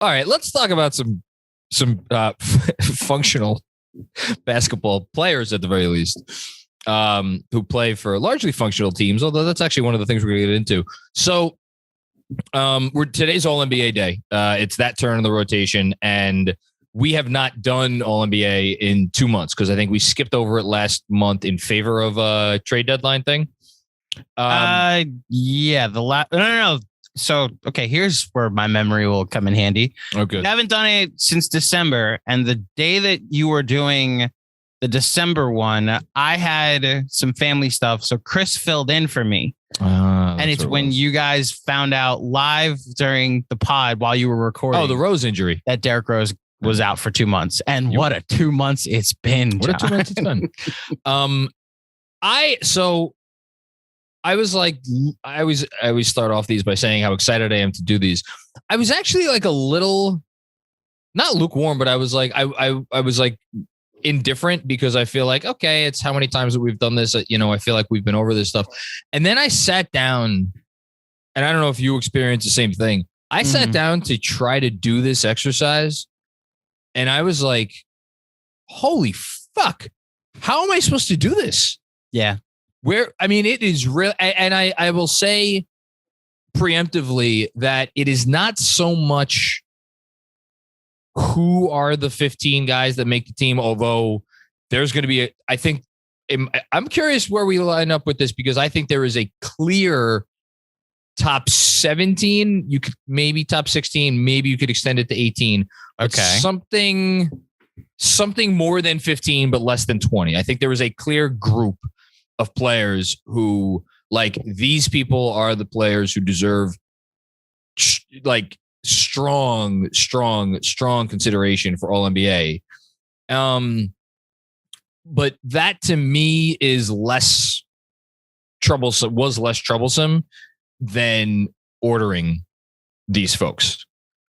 All right, let's talk about some functional basketball players at the very least, who play for largely functional teams. Although that's actually one of the things we're going to get into. So, today's All NBA Day. It's that turn in the rotation, and we have not done All NBA in 2 months because I think we skipped over it last month in favor of a trade deadline thing. Yeah, no. So, okay, here's where my memory will come in handy. Okay. I haven't done it since December. And the day that you were doing the December one, I had some family stuff. So Chris filled in for me. And it's when you guys found out live during the pod while you were recording. Oh, the Rose injury. That Derrick Rose was out for 2 months. And what a 2 months it's been, John. What a 2 months it's been. I was like, I always start off these by saying how excited I am to do these. I was actually like a little, not lukewarm, but I was like, I was like indifferent because I feel like, okay, it's how many times that we've done this. I feel like we've been over this stuff. And then I sat down, and I don't know if you experienced the same thing. I sat down to try to do this exercise, and I was like, holy fuck, how am I supposed to do this? Yeah. It is real. And I will say preemptively that it is not so much who are the 15 guys that make the team, although there's going to be I'm curious where we line up with this, because I think there is a clear top 17. You could maybe top 16, maybe you could extend it to 18. Okay. Something more than 15, but less than 20. I think there is a clear group of players who, like, these people are the players who deserve like strong consideration for All NBA. But that to me is less troublesome than ordering these folks.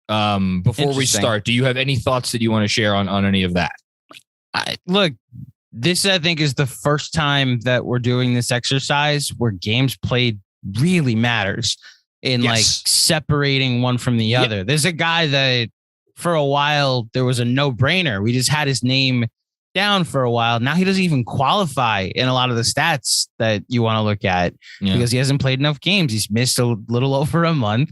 Before we start, do you have any thoughts that you want to share on any of that? Look, this, I think, is the first time that we're doing this exercise where games played really matters in like separating one from the other. There's a guy that for a while there was a no-brainer. We just had his name down for a while. Now he doesn't even qualify in a lot of the stats that you want to look at because he hasn't played enough games. He's missed a little over a month,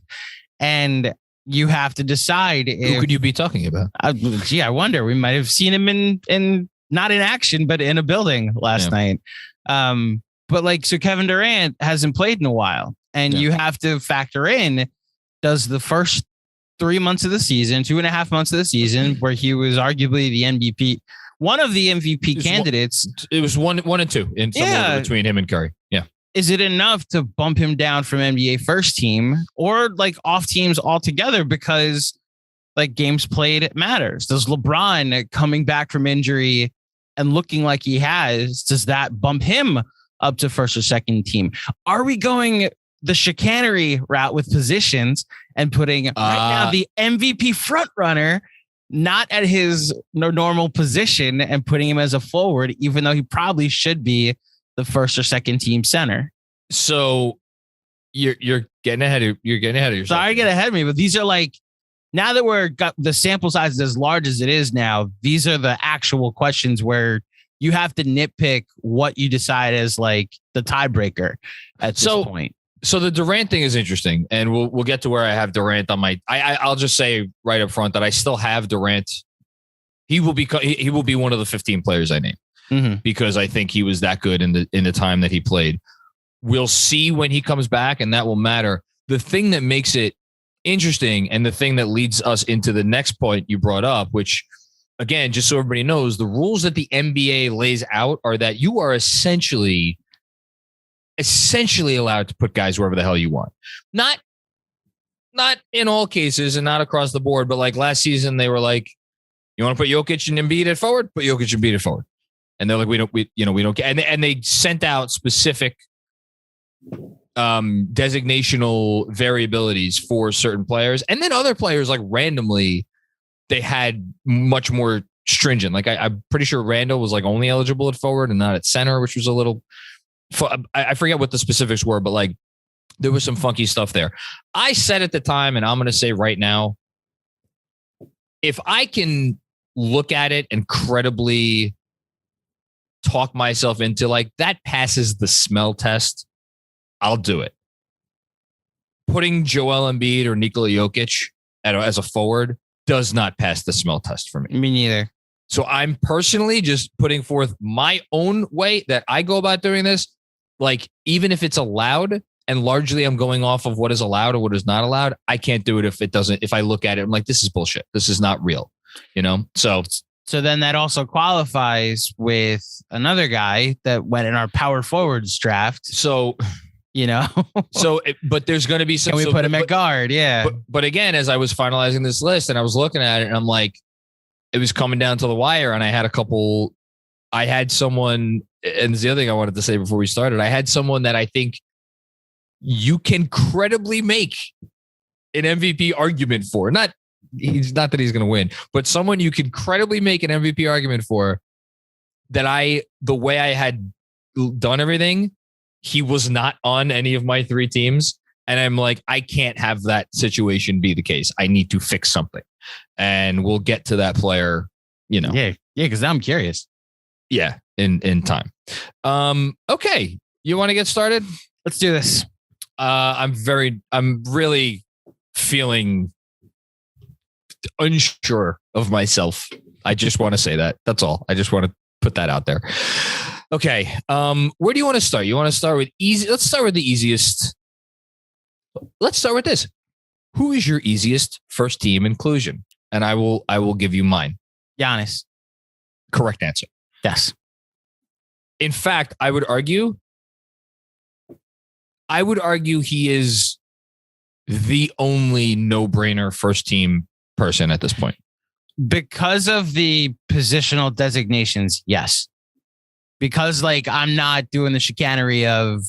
and you have to decide who could you be talking about? I wonder. We might have seen him in not in action, but in a building last night. But like, so Kevin Durant hasn't played in a while, and you have to factor in, does the first 3 months of the season, 2.5 months of the season, where he was arguably the MVP, one of the MVP candidates. It was one and two in somewhere between him and Curry. Yeah. Is it enough to bump him down from NBA first team or like off teams altogether? Because like games played matters. Does LeBron coming back from injury and looking like he has, does that bump him up to first or second team? Are we going the chicanery route with positions and putting right now the MVP front runner not at his normal position and putting him as a forward, even though he probably should be the first or second team center? So you're getting ahead of yourself. Sorry to get ahead of me, but these are like, now that we're got the sample size is as large as it is now, these are the actual questions where you have to nitpick what you decide as like the tiebreaker at this point. So the Durant thing is interesting, and we'll get to where I have Durant on my. I'll just say right up front that I still have Durant. He will be one of the 15 players I name because I think he was that good in the time that he played. We'll see when he comes back, and that will matter. The thing that makes it interesting, and the thing that leads us into the next point you brought up, which, again, just so everybody knows, the rules that the NBA lays out are that you are essentially allowed to put guys wherever the hell you want. Not in all cases and not across the board, but like last season, they were like, you want to put Jokic and Embiid at forward? Put Jokic and Embiid at forward. And they're like, we don't care. And they sent out specific designational variabilities for certain players. And then other players, like randomly, they had much more stringent. Like I'm pretty sure Randall was like only eligible at forward and not at center, which was a little, I forget what the specifics were, but like there was some funky stuff there. I said at the time, and I'm going to say right now, if I can look at it and credibly talk myself into like that passes the smell test, I'll do it. Putting Joel Embiid or Nikola Jokic as a forward does not pass the smell test for me. Me neither. So I'm personally just putting forth my own way that I go about doing this. Like, even if it's allowed, and largely I'm going off of what is allowed or what is not allowed, I can't do it if I look at it, I'm like, this is bullshit. This is not real, So then that also qualifies with another guy that went in our power forwards draft. So, but there's going to be some. Can we put him at guard? Yeah. But again, as I was finalizing this list and I was looking at it, and I'm like, it was coming down to the wire, and I had someone, and this is the other thing I wanted to say before we started. I had someone that I think you can credibly make an MVP argument for. Not that he's going to win, but someone you can credibly make an MVP argument for. That the way I had done everything, he was not on any of my 3 teams. And I'm like, I can't have that situation be the case. I need to fix something. And we'll get to that player, Yeah, because now I'm curious. Yeah, in time. Okay. You want to get started? Let's do this. I'm really feeling unsure of myself. I just want to say that. That's all. I just want to put that out there. Okay. Where do you want to start? You want to start with easy? Let's start with the easiest. Let's start with this. Who is your easiest first team inclusion? And I will give you mine. Giannis. Correct answer. Yes. In fact, I would argue he is the only no-brainer first team person at this point. Because of the positional designations, yes. Because I'm not doing the chicanery of,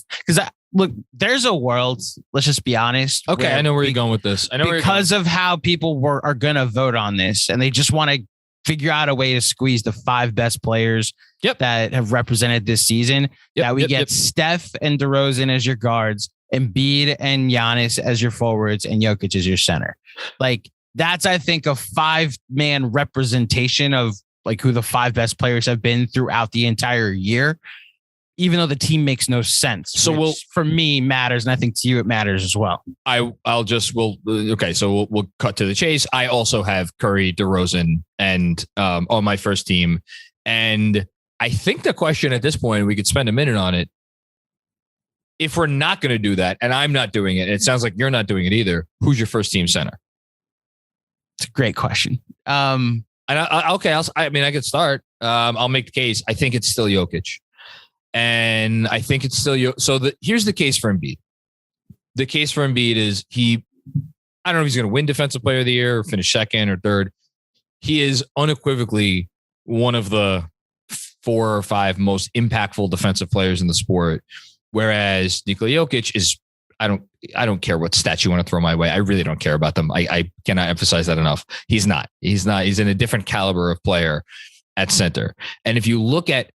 look, there's a world, let's just be honest. Okay, I know where you're going with this. Because of how people are going to vote on this, and they just want to figure out a way to squeeze the 5 best players that have represented this season. We get Steph and DeRozan as your guards, Embiid and Giannis as your forwards, and Jokic as your center. That's, I think, a 5-man representation of who the 5 best players have been throughout the entire year, even though the team makes no sense. So for me matters. And I think to you, it matters as well. So we'll cut to the chase. I also have Curry, DeRozan, and on my first team. And I think the question at this point, we could spend a minute on it. If we're not going to do that, and I'm not doing it, and it sounds like you're not doing it either, who's your first team center? It's a great question. I could start. I'll make the case. I think it's still Jokic. And I think it's still here's the case for Embiid. The case for Embiid is I don't know if he's going to win Defensive Player of the Year or finish second or third. He is unequivocally one of the 4 or 5 most impactful defensive players in the sport. Whereas Nikola Jokic is, I don't care what stats you want to throw my way. I really don't care about them. I cannot emphasize that enough. He's not. He's in a different caliber of player at center. And if you look at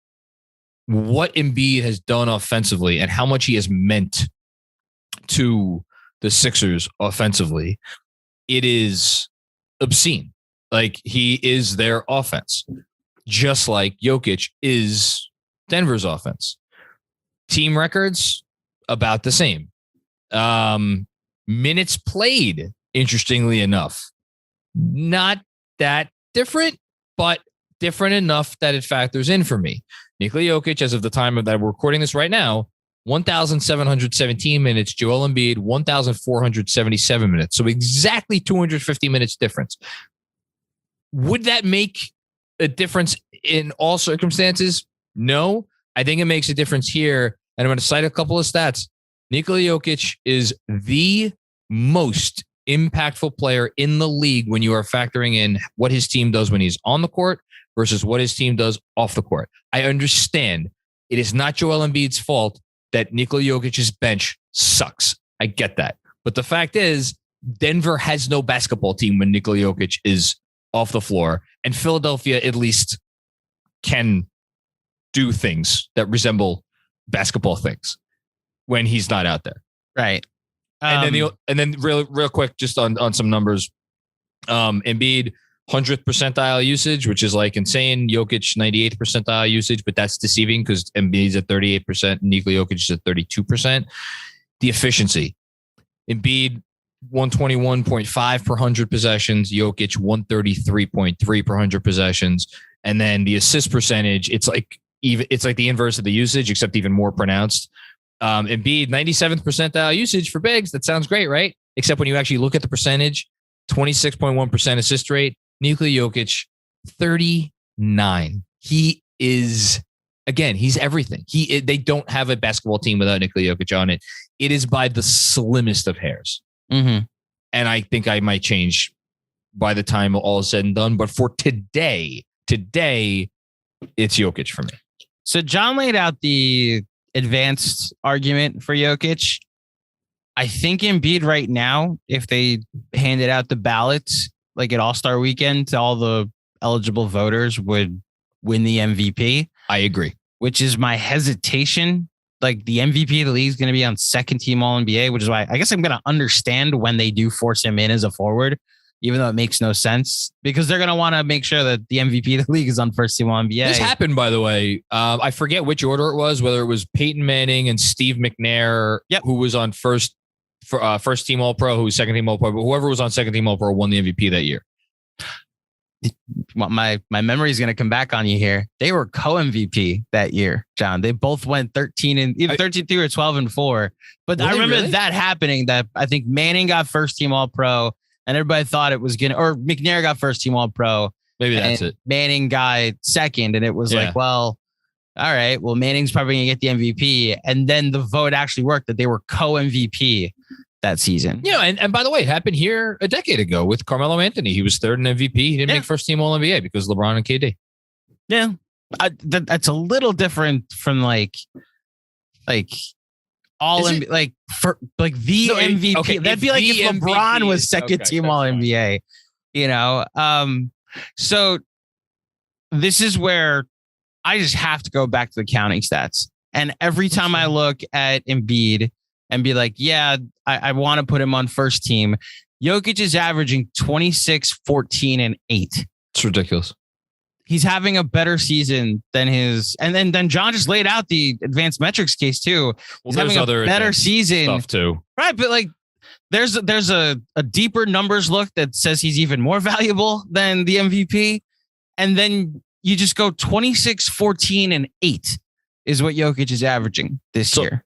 what Embiid has done offensively and how much he has meant to the Sixers offensively, it is obscene. He is their offense, just like Jokic is Denver's offense. Team records, about the same. Minutes played, interestingly enough, not that different, but different enough that it factors in for me. Nikola Jokic, as of the time that we're recording this right now, 1,717 minutes. Joel Embiid, 1,477 minutes. So exactly 250 minutes difference. Would that make a difference in all circumstances? No. I think it makes a difference here. And I'm going to cite a couple of stats. Nikola Jokic is the most impactful player in the league when you are factoring in what his team does when he's on the court versus what his team does off the court. I understand it is not Joel Embiid's fault that Nikola Jokic's bench sucks. I get that. But the fact is, Denver has no basketball team when Nikola Jokic is off the floor, and Philadelphia at least can do things that resemble basketball things when he's not out there. Right. And then real quick, just on some numbers, Embiid, 100th percentile usage, which is like insane. Jokic 98th percentile usage, but that's deceiving because Embiid's at 38%, Nikola Jokic is at 32%. The efficiency, Embiid 121.5 per 100 possessions, Jokic 133.3 per 100 possessions, and then the assist percentage, it's like the inverse of the usage, except even more pronounced. Embiid 97th percentile usage for bigs. That sounds great, right? Except when you actually look at the percentage, 26.1% assist rate. Nikola Jokic 39. He is, again, he's everything. They don't have a basketball team without Nikola Jokic on it. It is by the slimmest of hairs. Mm-hmm. And I think I might change by the time all is said and done. But for today, it's Jokic for me. So John laid out the advanced argument for Jokic. I think Embiid right now, if they handed out the ballots like at All-Star Weekend to all the eligible voters, would win the MVP. I agree. Which is my hesitation. Like the MVP of the league is going to be on second team All-NBA, which is why I guess I'm going to understand when they do force him in as a forward, even though it makes no sense, because they're going to want to make sure that the MVP of the league is on first team All-NBA. This happened, by the way. I forget which order it was, whether it was Peyton Manning and Steve McNair, who was on first team All-Pro, who was second team All-Pro, but whoever was on second team All-Pro won the MVP that year. My memory is going to come back on you here. They were co-MVP that year, John. They both went 13-2 or 12-4. But I remember that happening. That I think Manning got first team All-Pro, and everybody thought it was gonna, or McNair got first team All-Pro. Maybe that's it. Manning got second, and it was like, well, all right, well, Manning's probably gonna get the MVP, and then the vote actually worked that they were co-MVP that season. And by the way, it happened here a decade ago with Carmelo Anthony. He was third in MVP. He didn't make first team All-NBA because LeBron and KD. Yeah. That's a little different from like all the MVP. Okay, that'd be like if LeBron was second team All-NBA, so this is where I just have to go back to the counting stats. And every time I look at Embiid and be like, I want to put him on first team, Jokic is averaging 26, 14, and 8. It's ridiculous. He's having a better season than his, and then John just laid out the advanced metrics case too. He's having a better season stuff too. Right. But like there's a deeper numbers look that says he's even more valuable than the MVP. And then you just go 26, 14, and 8 is what Jokic is averaging this year.